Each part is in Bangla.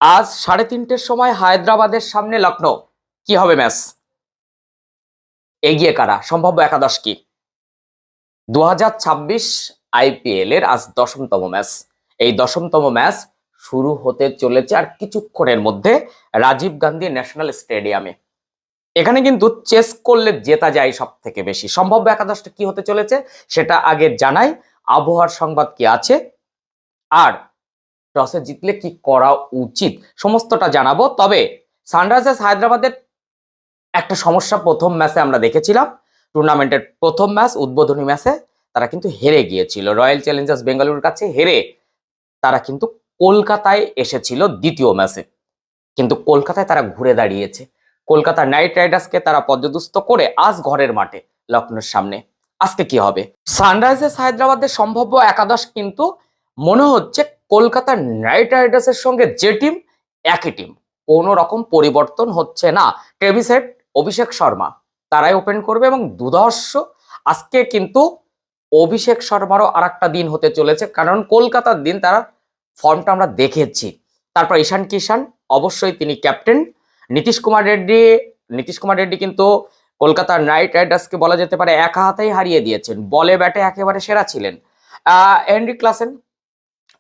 আজ 3:30-র সময় হায়দ্রাবাদের সামনে লখনৌ। কি হবে ম্যাচ? এগিয়ে কারা? সম্ভাব্য একাদশ কি? 2026 আইপিএল এর আজ 10তম ম্যাচ। এই 10তম ম্যাচ শুরু হতে চলেছে আর কিছুক্ষণের মধ্যে রাজীব গান্ধী ন্যাশনাল স্টেডিয়ামে। এখানে কিন্তু চেস করলে জেতা যায় সব থেকে বেশি। সম্ভাব্য একাদশটা কি হতে চলেছে সেটা আগে জানাই। আবহাওয়ার সংবাদ কি আছে, আর টসে জিতলে কি করা উচিত, সমস্তটা জানাবো। তবে সানরাইজার্স হায়দ্রাবাদের একটা সমস্যা প্রথম ম্যাচে আমরা দেখেছিলাম। টুর্নামেন্টের প্রথম ম্যাচ, উদ্বোধনী ম্যাচে তারা কিন্তু হেরে গিয়েছিল রয়্যাল চ্যালেঞ্জার্স বেঙ্গালুরুর কাছে। হেরে তারা কিন্তু কলকাতায় এসেছিল দ্বিতীয় ম্যাচে, কিন্তু কলকাতায় তারা ঘুরে দাঁড়িয়েছে। কলকাতা নাইট রাইডার্সকে তারা পর্যদস্ত করে আজ ঘরের মাঠে লখনৌর সামনে। আজকে কি হবে? সানরাইজার্স হায়দ্রাবাদের সম্ভাব্য একাদশ কিন্তু মনে হচ্ছে কলকাতা নাইট রাইডার্সের সঙ্গে যে টিম, একই টিম, কোনো রকম পরিবর্তন হচ্ছে না। ট্রেভিস হেড, অভিষেক শর্মা তারাই ওপেন করবে এবং দুর্ধর্ষ আজকে কিন্তু অভিষেক শর্মারও আর একটা দিন হতে চলেছে, কারণ কলকাতার দিন তারা ফর্মটা আমরা দেখেছি। তারপর ঈশান কিষান, অবশ্যই তিনি ক্যাপ্টেন। নীতিশ কুমার রেড্ডি কিন্তু কলকাতার নাইট রাইডার্সকে বলা যেতে পারে একা হাতেই হারিয়ে দিয়েছেন। বলে ব্যাটে একেবারে সেরা ছিলেন হেনরিক ক্লাসেন।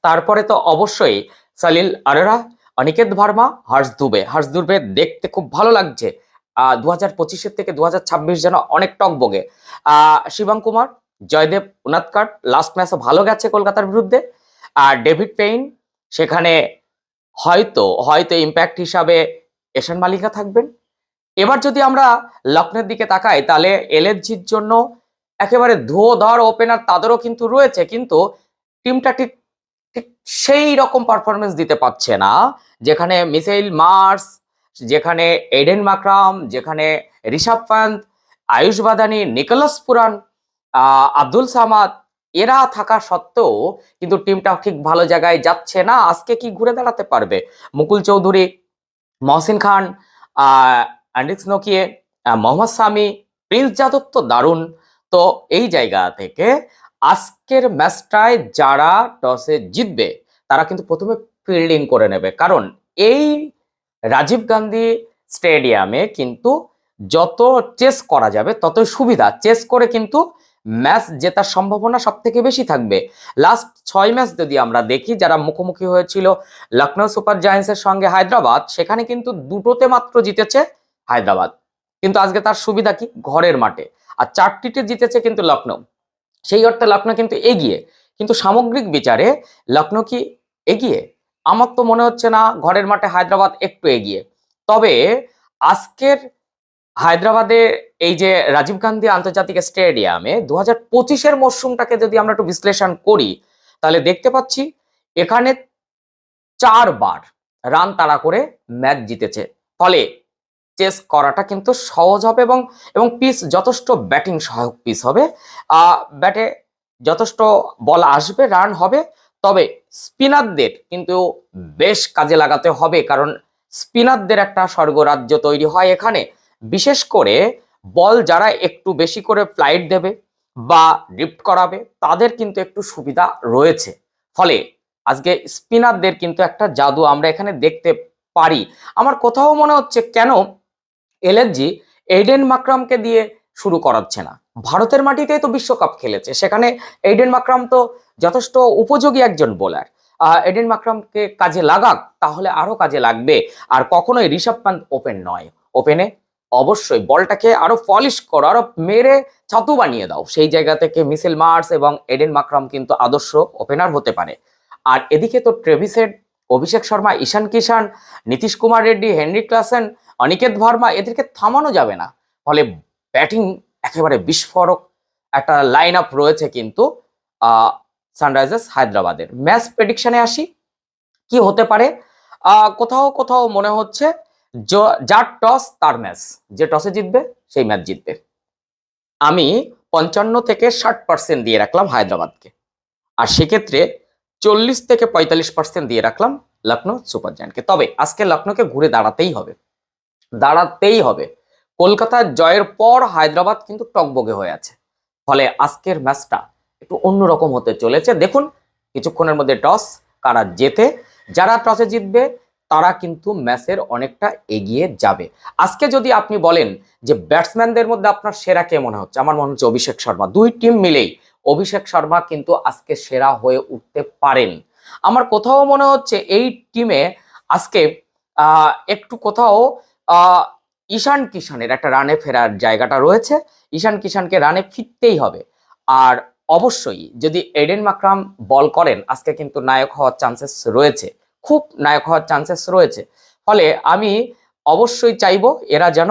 তারপরে তো অবশ্যই সালিল আরোরা, অনিকেত ভার্মা, হর্ষ দুবে দেখতে খুব ভালো লাগছে। 2025-এর থেকে 2026 যেন অনেক টকবগে। শিবম কুমার, জয়দেব উনাদকাট লাস্ট ম্যাচে ভালো গেছে কলকাতার বিরুদ্ধে। আর ডেভিড পেইন, সেখানে হয়তো হয়তো ইম্প্যাক্ট হিসাবে এশান মালিকা থাকবেন। এবার যদি আমরা লখনৌর দিকে তাকাই, তাহলে এলএসজির জন্য একেবারে ধুয়োধর ওপেনার তাদেরও কিন্তু রয়েছে, কিন্তু টিমটা ঠিক ঠিক সেই রকম পারফরমেন্স দিতে পারছে না যেখানে মিসাইল মার্স, যেখানে এডেন মাকরাম, যেখানে ঋষভ পান্ত, আয়ুষ বাদানি, নিকোলাস পুরান, আব্দুল সামাদ এরা থাকা সত্ত্বেও কিন্তু টিমটা ঠিক ভালো জায়গায় যাচ্ছে না। আজকে কি ঘুরে দাঁড়াতে পারবে? মুকুল চৌধুরী, মহসিন খান, অ্যান্ড্রিক্স নোকিয়ে, মোহাম্মদ সামি, প্রিন্স যাদব তো দারুণ। তো এই জায়গা থেকে আজকের ম্যাচটায় যারা টসে জিতবে তারা কিন্তু প্রথমে ফিল্ডিং করে নেবে, কারণ এই রাজীব গান্ধী স্টেডিয়ামে কিন্তু যত চেস করা যাবে ততই সুবিধা। চেস করে কিন্তু ম্যাচ জেতার সম্ভাবনা সব থেকে বেশি থাকবে। লাস্ট 6 ম্যাচ যদি আমরা দেখি, যারা মুখোমুখি হয়েছিল লখনৌ সুপার জায়ান্টসের সঙ্গে হায়দ্রাবাদ, সেখানে কিন্তু দুটোতে মাত্র জিতেছে হায়দ্রাবাদ। কিন্তু আজকে তার সুবিধা কি? ঘরের মাঠে। আর 4টিতে জিতেছে কিন্তু লখনৌ। সেই অর্থে লখনৌ কিন্তু এগিয়ে, কিন্তু সামগ্রিক বিচারে লখনৌ কি এগিয়ে? আমার তো মনে হচ্ছে না। ঘরের মাঠে হায়দ্রাবাদ একটু এগিয়ে। তবে আজকের হায়দ্রাবাদে এই যে রাজীব গান্ধী আন্তর্জাতিক স্টেডিয়ামে 2025-এর মরশুমটাকে যদি আমরা একটু বিশ্লেষণ করি, তাহলে দেখতে পাচ্ছি এখানে 4বার রান তাড়া করে ম্যাচ জিতেছে। ফলে চেস করাটা কিন্তু সহজ হবে এবং এবং পিচ যথেষ্ট ব্যাটিং সহায়ক পিচ হবে। ব্যাটে যথেষ্ট বল আসবে, রান হবে। তবে স্পিনারদের কিন্তু বেশ কাজে লাগাতে হবে, কারণ স্পিনারদের একটা স্বর্গরাজ্য তৈরি হয় এখানে। বিশেষ করে বল যারা একটু বেশি করে ফ্লাইট দেবে বা ড্রিফট করাবে তাদের কিন্তু একটু সুবিধা রয়েছে। ফলে আজকে স্পিনারদের কিন্তু একটা জাদু আমরা এখানে দেখতে পারি। আমার কোথাও মনে হচ্ছে কেন এলএসজি এইডেন মাকরামকে দিয়ে শুরু করাচ্ছে না। ভারতের মাটিতেই তো বিশ্বকাপ খেলেছে, সেখানে এইডেন মাকরাম তো যথেষ্ট উপযোগী একজন বোলার। এডেন মাকরামকে কাজে লাগাক, তাহলে আরো কাজে লাগবে। আর কখনোই ঋষভ পান্ত ওপেন নয়। ওপেনে অবশ্যই বলটাকে আরো পলিশ করো, আরো মেরে ছাতু বানিয়ে দাও। সেই জায়গা থেকে মিসেল মার্স এবং এডেন মাকরাম কিন্তু আদর্শ ওপেনার হতে পারে। আর এদিকে তো ট্রেভিস হেড, অভিষেক শর্মা, ঈশান কিষান, নীতিশ কুমার রেড্ডি, হেনরিক ক্লাসেন, অনিকেত ভার্মা এদেরকে থামানো যাবে না। ফলে ব্যাটিং একেবারে বিস্ফোরক একটা লাইন আপ রয়েছে কিন্তু সানরাইজার্স হায়দ্রাবাদের। ম্যাচ প্রেডিকশনে আসি, কি হতে পারে? কোথাও কোথাও মনে হচ্ছে যার টস তার ম্যাচ, যে টসে জিতবে সেই ম্যাচ জিতবে। আমি 55 থেকে 60% দিয়ে রাখলাম হায়দ্রাবাদকে, আর সেক্ষেত্রে 40 থেকে 45% দিয়ে রাখলাম লখনৌ সুপার জায়ান্টকে। তবে আজকে লখনৌকে ঘুরে দাঁড়াতেই হবে। কলকাতার জয়ের পর হায়দ্রাবাদ কিন্তু টকবগে হয়ে আছে। ফলে আজকের ম্যাচটা একটু অন্যরকম হতে চলেছে। দেখুন কিছুক্ষণের মধ্যে টস কারা জেতে। যারা টসে জিতবে তারা কিন্তু ম্যাচের অনেকটা এগিয়ে যাবে। আজকে যদি আপনি বলেন যে ব্যাটসম্যানদের মধ্যে আপনার সেরা কে মনে হচ্ছে, আমার মনে হচ্ছে অভিষেক শর্মা। দুই টিম মিলেই অভিষেক শর্মা কিন্তু আজকে সেরা হয়ে উঠতে পারেন। আমার কোথাও মনে হচ্ছে এই টিমে আজকে একটু কোথাও আহ ঈশান কিষানের একটা রানে ফেরার জায়গাটা রয়েছে। ঈশান কিষানকে রানে ফিরতেই হবে। আর অবশ্যই যদি এডেন মাকরাম বল করেন আজকে কিন্তু নায়ক হওয়ার চান্সেস রয়েছে, খুব নায়ক হওয়ার চান্সেস রয়েছে। ফলে আমি অবশ্যই চাইবো এরা যেন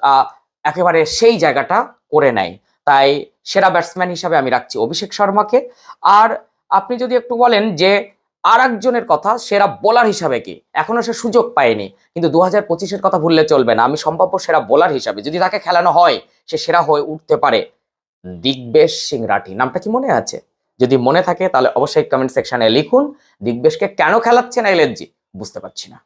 আহ, একেবারে সেই জায়গাটা করে নেয়। তাই সেরা ব্যাটসম্যান হিসাবে আমি রাখছি অভিষেক শর্মাকে। আর আপনি যদি একটু বলেন যে আর একজনের কথা, সেরা বোলার হিসাবে কি, এখনো সে সুযোগ পায়নি, কিন্তু 2025-এর কথা ভুললে চলবে না। আমি সম্ভাব্য সেরা বোলার হিসাবে যদি তাকে খেলানো হয় সে সেরা হয়ে উঠতে পারে। দিগ্বেশ সিং রাঠি নামটা কি মনে আছে? যদি মনে থাকে তাহলে অবশ্যই কমেন্ট সেকশনে লিখুন। দিগ্বেশকে কেন খেলাচ্ছে না এলএসজি বুঝতে পারছি না।